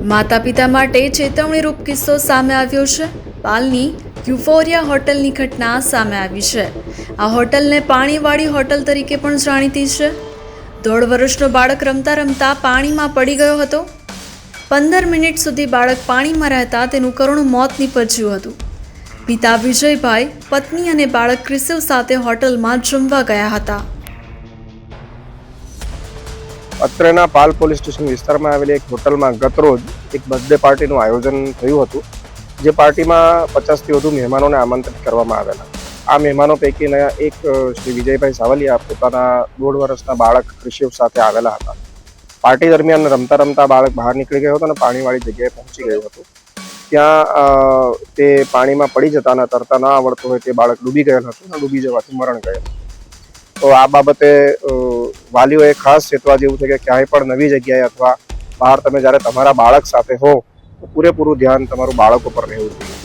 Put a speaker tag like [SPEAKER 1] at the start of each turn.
[SPEAKER 1] માતા પિતા માટે ચેતવણીરૂપ કિસ્સો સામે આવ્યો છે। પાલની યુફોરિયા હોટલની ઘટના સામે આવી છે। આ હોટલને પાણીવાળી હોટલ તરીકે પણ જાણીતી છે। 1.5 વર્ષનો બાળક રમતા રમતા પાણીમાં પડી ગયો હતો। 15 મિનિટ સુધી બાળક પાણીમાં રહેતા તેનું કરુણ મોત નીપજ્યું હતું। પિતા વિજયભાઈ, પત્ની અને બાળક ક્રિસિવ સાથે હોટલમાં જમવા ગયા હતા।
[SPEAKER 2] અત્રેના પાલ પોલીસ સ્ટેશન વિસ્તારમાં આવેલી એક હોટલમાં ગતરોજ એક બર્થડે પાર્ટીનું આયોજન થયું હતું, જે પાર્ટીમાં 50થી વધુ મહેમાનોને આમંત્રિત કરવામાં આવેલા। આ મહેમાનો પૈકીના એક શ્રી વિજયભાઈ સાવલિયા પોતાના 1.5 વર્ષના બાળક ક્રિશિવ સાથે આવેલા હતા। પાર્ટી દરમિયાન રમતા રમતા બાળક બહાર નીકળી ગયો હતો અને પાણીવાળી જગ્યાએ પહોંચી ગયું હતું। ત્યાં તે પાણીમાં પડી જતા અને તરતા ન આવડતું હોય તે બાળક ડૂબી ગયેલ હતું અને ડૂબી જવાથી મરણ ગયેલ। તો આ બાબતે વાલીઓએ ખાસ ચેતવા જેવું છે કે ક્યાંય પણ નવી જગ્યાએ અથવા બહાર તમે જ્યારે તમારા બાળક સાથે હો તો પૂરેપૂરું ધ્યાન તમારું બાળક ઉપર રહેવું જોઈએ।